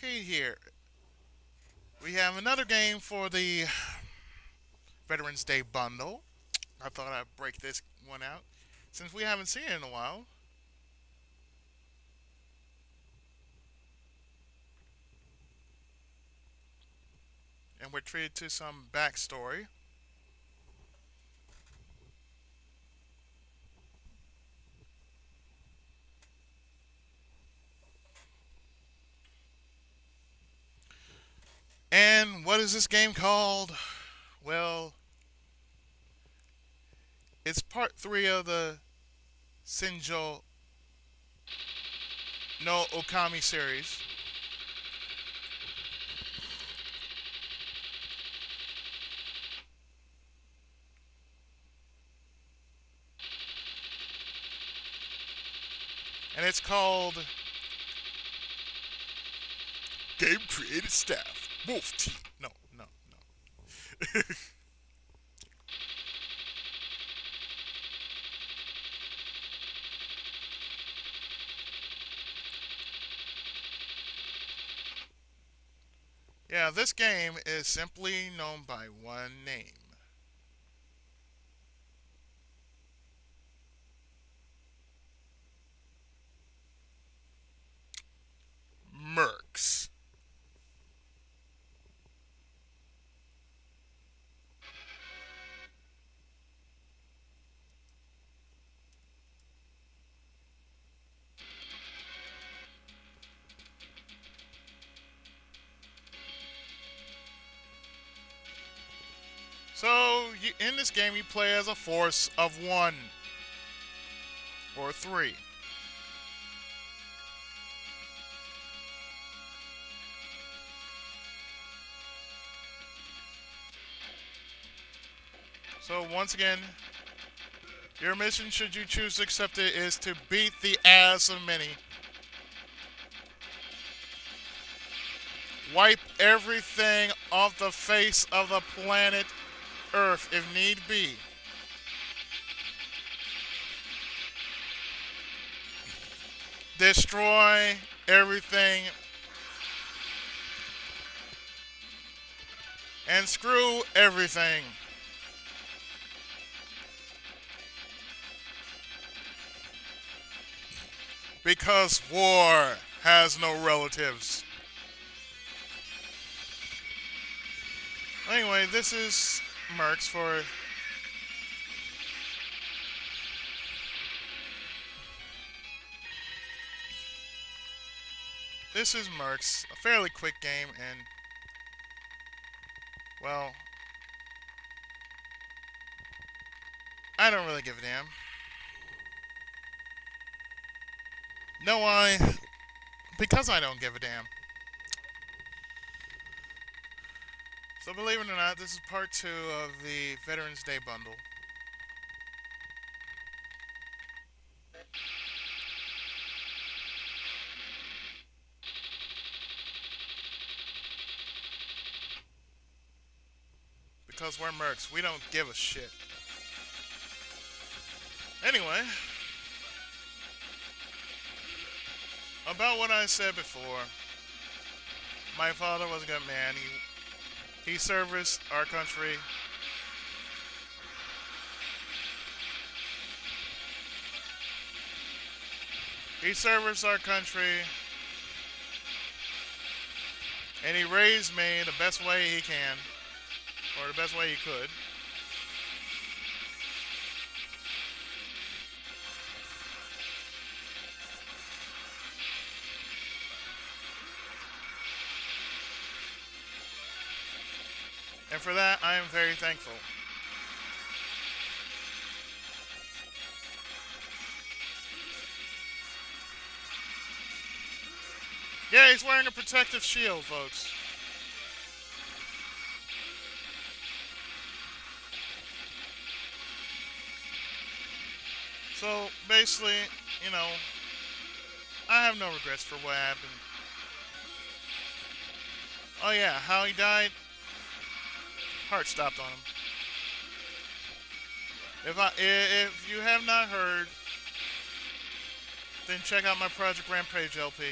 Okay, here we have another game for the Veterans Day bundle. I thought I'd break this one out since we haven't seen it in a while. And we're treated to some backstory. And what is this game called? Well, it's part 3 of the Sinjo no Okami series. And it's called Game Created Staff Wolf Team. No, no, no. Yeah, this game is simply known by one name. MERCS. So, in this game, you play as a force of 1 or 3. So, once again, your mission, should you choose to accept it, is to beat the ass of many. Wipe everything off the face of the planet Earth if need be. Destroy everything and screw everything. Because war has no relatives. Anyway, this is MERCS for... This is MERCS, a fairly quick game, and... Well... I don't really give a damn. No, because I don't give a damn. So believe it or not, this is part 2 of the Veterans Day bundle. Because we're mercs, we don't give a shit. Anyway, about what I said before, my father was a good man. He serviced our country. He serviced our country, and he raised me the best way he can, or the best way he could. And for that, I am very thankful. Yeah, he's wearing a protective shield, folks. So, basically, you know, I have no regrets for what happened. Oh yeah, how he died? Heart stopped on him. If you have not heard, then check out my Project Rampage LP.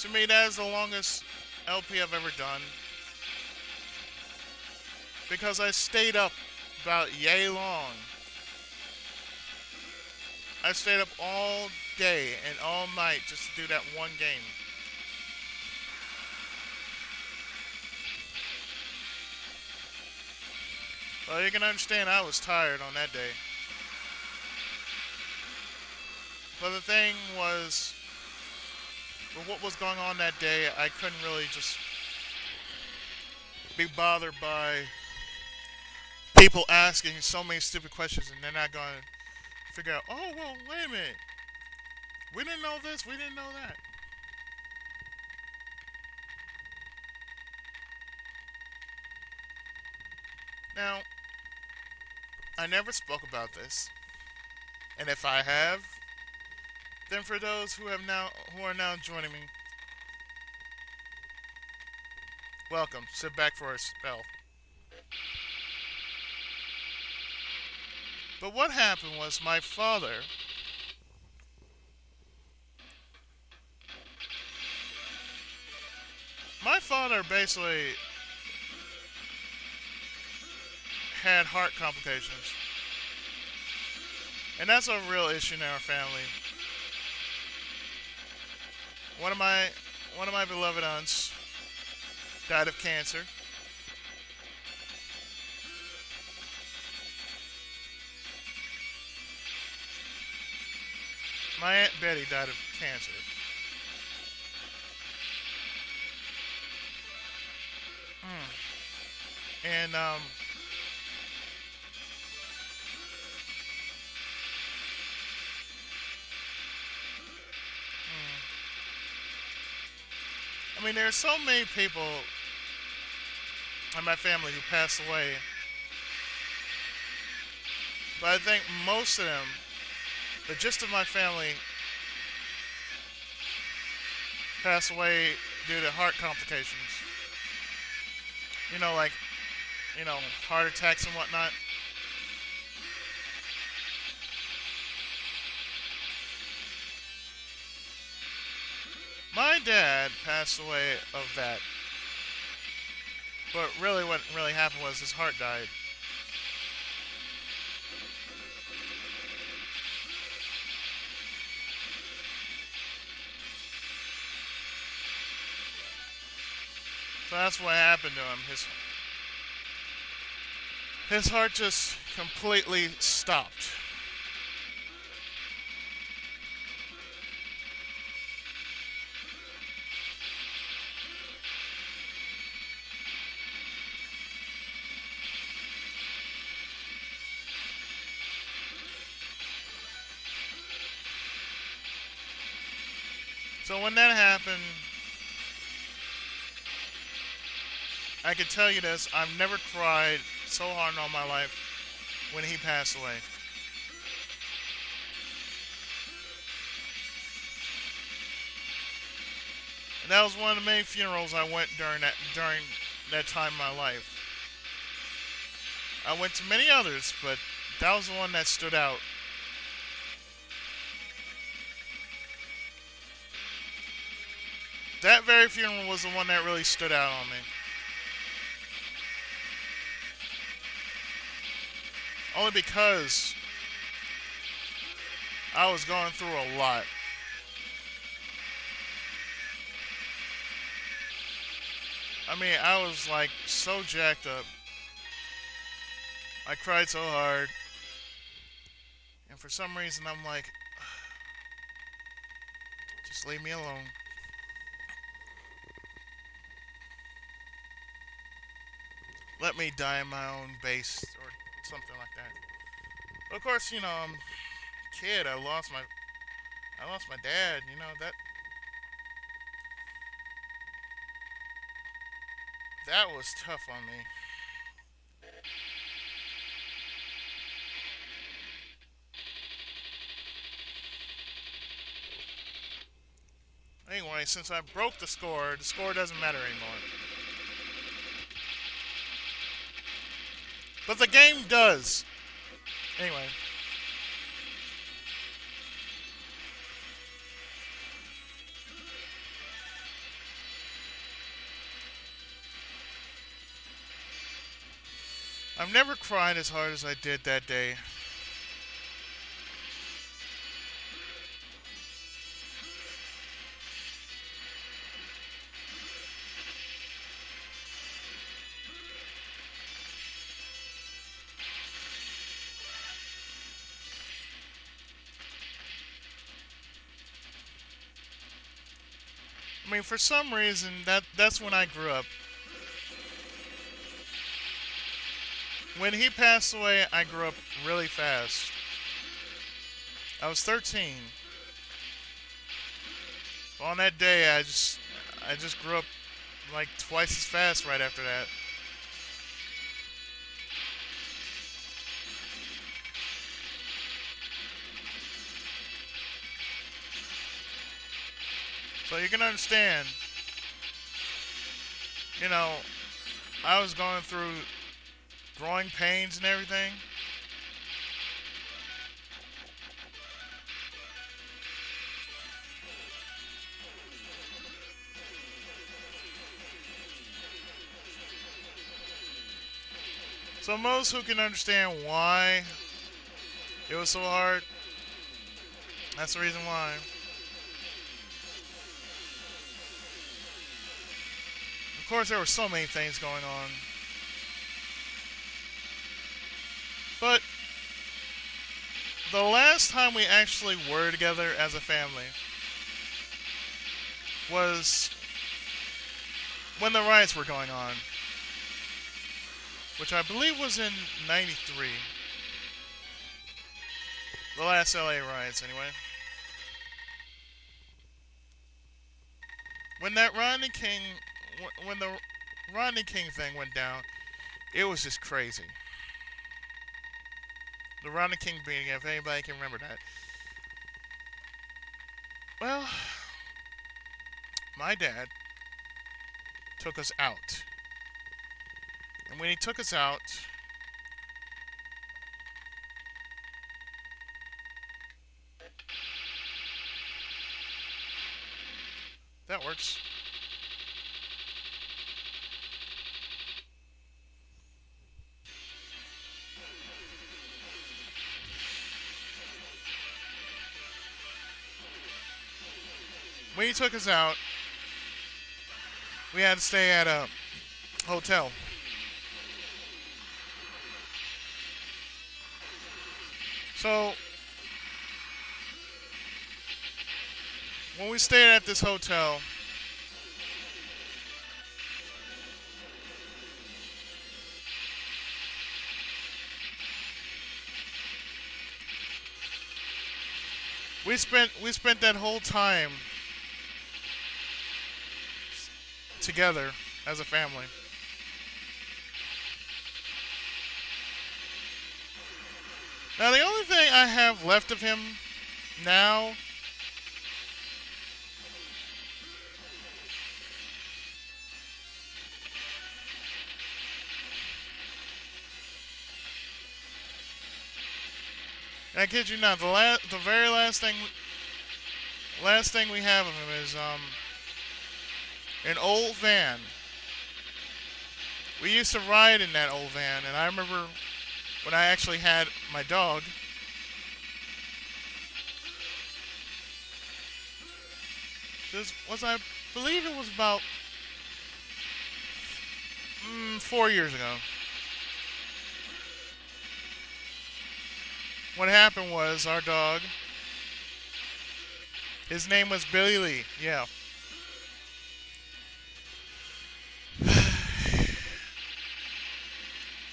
To me, that is the longest LP I've ever done because I stayed up about yay long. I stayed up all day and all night just to do that one game. Well, you can understand I was tired on that day. But the thing was, with what was going on that day, I couldn't really just be bothered by people asking so many stupid questions and they're not going to figure out, oh, well, wait a minute. We didn't know this, we didn't know that. Now, I never spoke about this. And if I have, then for those who are now joining me, welcome. Sit back for a spell. But what happened was my father basically had heart complications. And that's a real issue in our family. One of my beloved aunts died of cancer. My Aunt Betty died of cancer. And I mean, there are so many people in my family who passed away, but I think most of them, the gist of my family, passed away due to heart complications. You know, like, heart attacks and whatnot. My dad passed away of that. But really what really happened was his heart died. So that's what happened to him. His heart just completely stopped. So when that happened, I can tell you this, I've never cried so hard in all my life when he passed away. And that was one of the many funerals I went during that time in my life. I went to many others, but that was the one that stood out. That very funeral was the one that really stood out on me. Only because I was going through a lot. I mean, I was like so jacked up. I cried so hard. And for some reason, I'm like, just leave me alone. Let me die in my own base or something like that. But of course, I'm a kid. I lost my dad. That was tough on me. Anyway, since I broke the score doesn't matter anymore. But the game does. Anyway. I've never cried as hard as I did that day. I mean, for some reason, that's when I grew up. When he passed away, I grew up really fast. I was 13. On that day, I just grew up like twice as fast right after that. So you can understand, you know, I was going through growing pains and everything. So most who can understand why it was so hard, that's the reason why. Of course, there were so many things going on. But the last time we actually were together as a family was when the riots were going on, which I believe was in '93. The last LA riots, anyway. When that Rodney King, when the Rodney King thing went down, it was just crazy. The Rodney King beating, if anybody can remember that. Well, my dad took us out. And when he took us out, that works. When he took us out, we had to stay at a hotel. So, when we stayed at this hotel, we spent that whole time together as a family. Now the only thing I have left of him now and I kid you not, the very last thing we have of him is an old van. We used to ride in that old van, and I remember when I actually had my dog. This was, I believe it was about 4 years ago. What happened was our dog, his name was Billy Lee, yeah.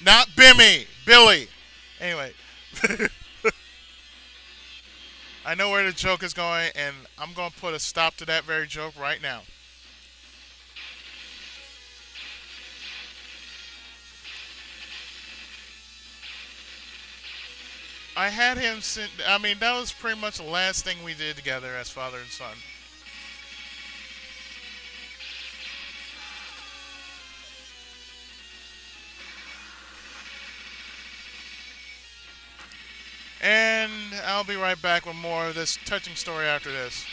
Not Bimmy, Billy. Anyway, I know where the joke is going, and I'm going to put a stop to that very joke right now. I had him I mean, that was pretty much the last thing we did together as father and son. And I'll be right back with more of this touching story after this.